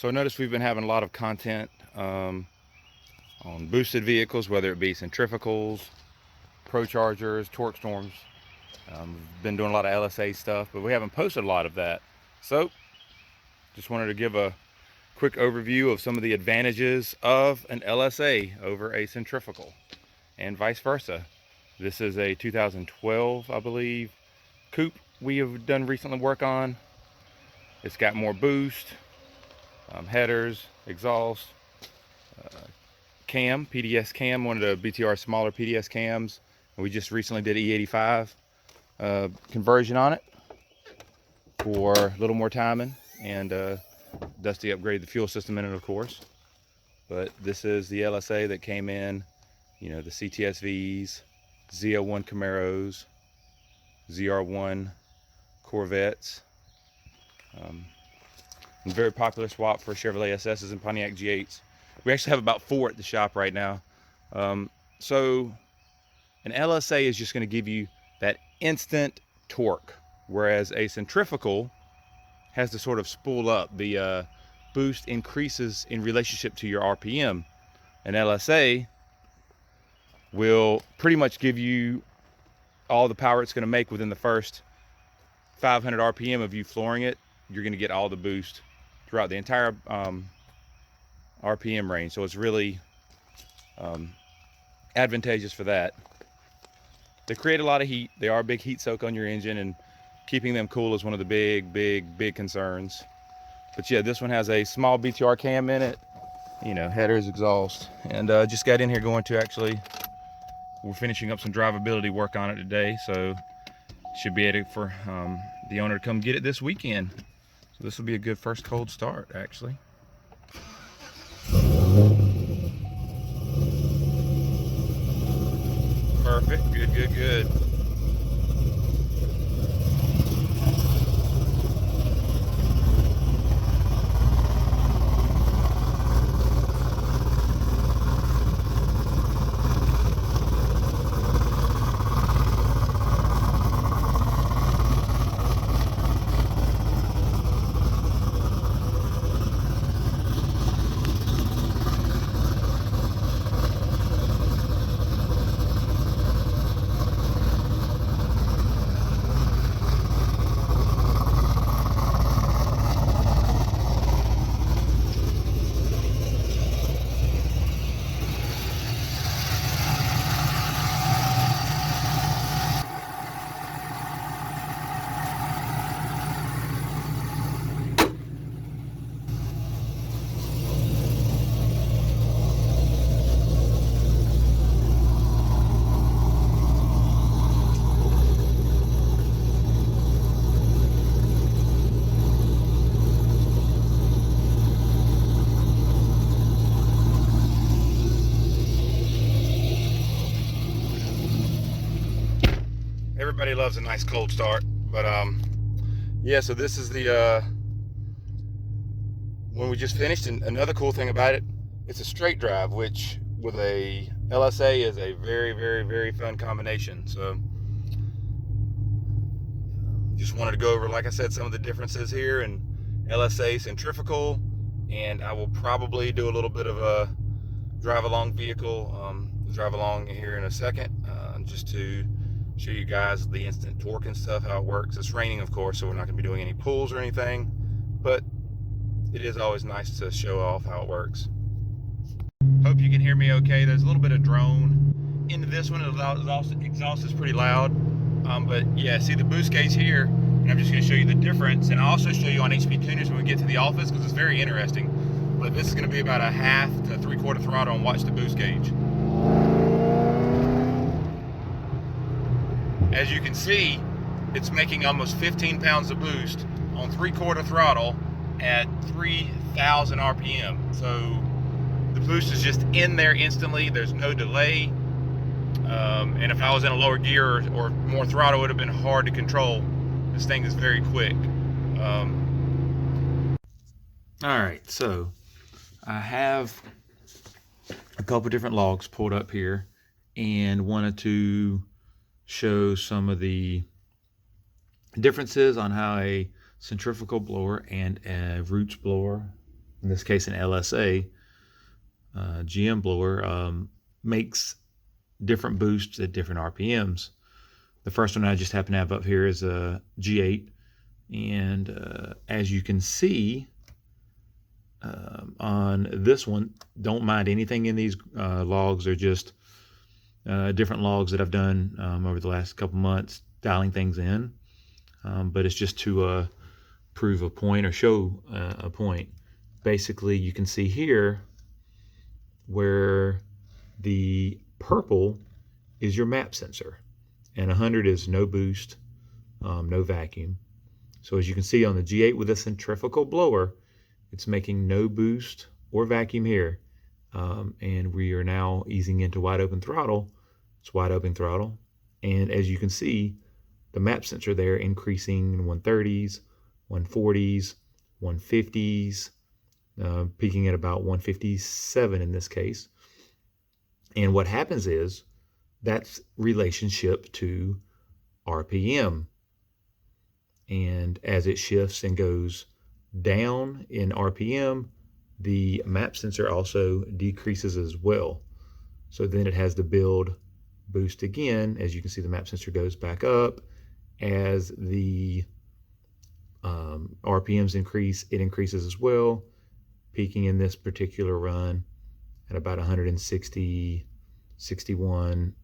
So notice we've been having a lot of content on boosted vehicles, whether it be centrifugals, Prochargers, torque storms. We've been doing a lot of LSA stuff, but we haven't posted a lot of that. So just wanted to give a quick overview of some of the advantages of an LSA over a centrifugal and vice versa. This is a 2012, I believe, coupe we have done recently work on. It's got more boost, headers, exhaust, cam, PDS cam, one of the BTR smaller PDS cams. And we just recently did E85 conversion on it for a little more timing, and Dusty upgraded the fuel system in it, of course. But this is the LSA that came in, you know, the CTSVs, Z01 Camaros, ZR1 Corvettes. And very popular swap for Chevrolet SSs and Pontiac G8s. We actually have about 4 at the shop right now. So an LSA is just going to give you that instant torque, whereas a centrifugal has to sort of spool up. The boost increases in relationship to your RPM. An LSA will pretty much give you all the power it's going to make within the first 500 RPM of you flooring it. You're going to get all the boost throughout the entire RPM range. So it's really advantageous for that. They create a lot of heat. They are a big heat soak on your engine, and keeping them cool is one of the big concerns. But yeah, this one has a small BTR cam in it, you know, headers, exhaust, and just got in here we're finishing up some drivability work on it today, so should be able for the owner to come get it this weekend. So this will be a good first cold start, actually. Perfect, good. Everybody loves a nice cold start, but yeah, so this is the one we just finished. And another cool thing about it, it's a straight drive, which with a LSA is a very fun combination. So just wanted to go over, like I said, some of the differences here in LSA centrifugal, and I will probably do a little bit of a drive along here in a second, just to show you guys the instant torque and stuff, how it works. It's raining, of course, so we're not going to be doing any pulls or anything, but it is always nice to show off how it works. Hope you can hear me okay. There's a little bit of drone into this one. The exhaust is pretty loud, but yeah, see the boost gauge here, and I'm just going to show you the difference, and I'll also show you on HP tuners when we get to the office, because it's very interesting. But this is going to be about a 1/2 to 3/4 throttle, and watch the boost gauge. As you can see, it's making almost 15 pounds of boost on 3/4 throttle at 3,000 RPM. So the boost is just in there instantly. There's no delay. And if I was in a lower gear or more throttle, it would have been hard to control. This thing is very quick. All right, so I have a couple different logs pulled up here and wanted to show some of the differences on how a centrifugal blower and a roots blower in this case an LSA GM blower, makes different boosts at different RPMs. The first one I just happen to have up here is a G8, and as you can see on this one, don't mind anything in these logs. They're just different logs that I've done over the last couple months, dialing things in, but it's just to prove a point or show a point. Basically, you can see here where the purple is your map sensor, and 100 is no boost, no vacuum. So as you can see on the G8 with a centrifugal blower, it's making no boost or vacuum here. And we are now easing into wide open throttle. It's wide open throttle. And as you can see, the map sensor there increasing in 130s, 140s, 150s, peaking at about 157 in this case. And what happens is that's relationship to RPM. And as it shifts and goes down in RPM, the map sensor also decreases as well. So then it has to build boost again. As you can see, the map sensor goes back up. As the RPMs increase, it increases as well, peaking in this particular run at about 160, 61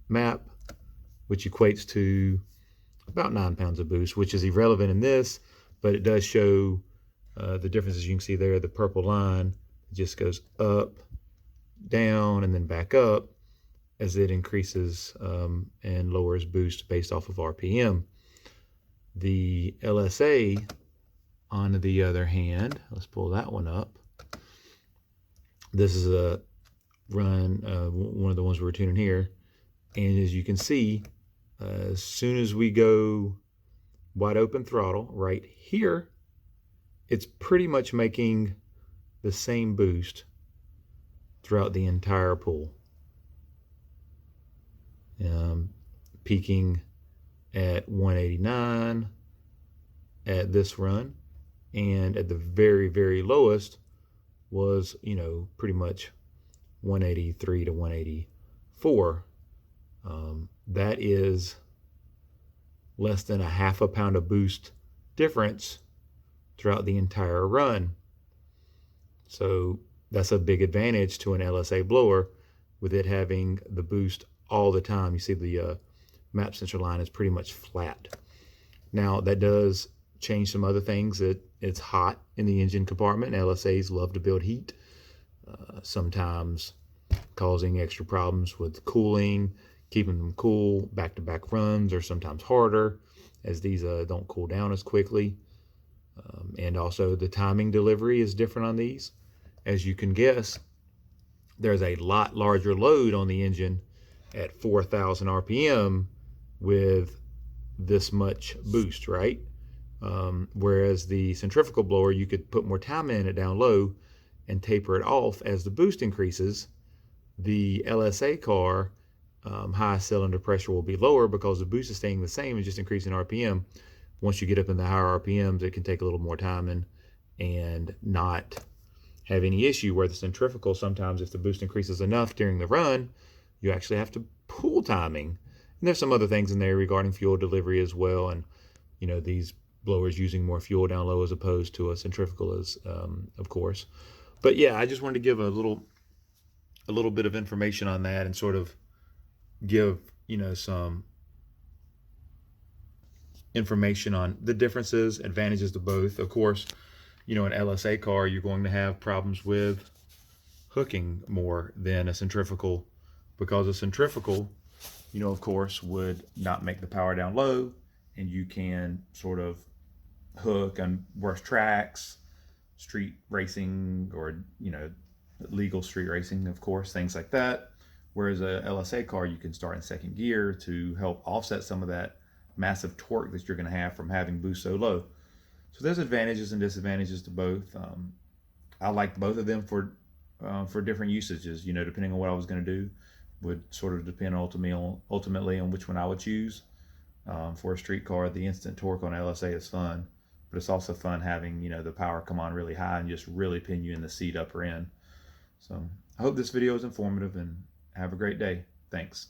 map, which equates to about 9 pounds of boost, which is irrelevant in this, but it does show the differences. You can see there, the purple line just goes up, down, and then back up as it increases and lowers boost based off of RPM. The LSA, on the other hand, let's pull that one up. This is a run, one of the ones we're tuning here. And as you can see, as soon as we go wide open throttle right here, it's pretty much making the same boost throughout the entire pool. Peaking at 189 at this run, and at the very, very lowest was, pretty much 183 to 184. That is less than a half a pound of boost difference throughout the entire run. So that's a big advantage to an LSA blower, with it having the boost all the time. You see the map sensor line is pretty much flat. Now that does change some other things. It's hot in the engine compartment. LSAs love to build heat, sometimes causing extra problems with cooling, keeping them cool. Back-to-back runs are sometimes harder, as these don't cool down as quickly. And also the timing delivery is different on these. As you can guess, there's a lot larger load on the engine at 4,000 RPM with this much boost, right? Whereas the centrifugal blower, you could put more time in it down low and taper it off as the boost increases. The LSA car, high cylinder pressure will be lower because the boost is staying the same and just increasing RPM. Once you get up in the higher RPMs, it can take a little more time and not have any issue. Where the centrifugal, sometimes if the boost increases enough during the run, you actually have to pull timing. And there's some other things in there regarding fuel delivery as well. And, these blowers using more fuel down low as opposed to a centrifugal is, of course. But yeah, I just wanted to give a little bit of information on that and sort of give, some information on the differences, advantages to both. Of course, an LSA car, you're going to have problems with hooking more than a centrifugal, because a centrifugal, of course, would not make the power down low, and you can sort of hook on worse tracks, street racing, or, legal street racing, of course, things like that. Whereas a LSA car, you can start in second gear to help offset some of that massive torque that you're going to have from having boost so low. So there's advantages and disadvantages to both. I liked both of them for different usages. Depending on what I was going to do, would sort of depend ultimately on which one I would choose. For a street car, the instant torque on LSA is fun. but it's also fun having, you know, the power come on really high and just really pin you in the seat upper end. So I hope this video is informative, and have a great day. Thanks.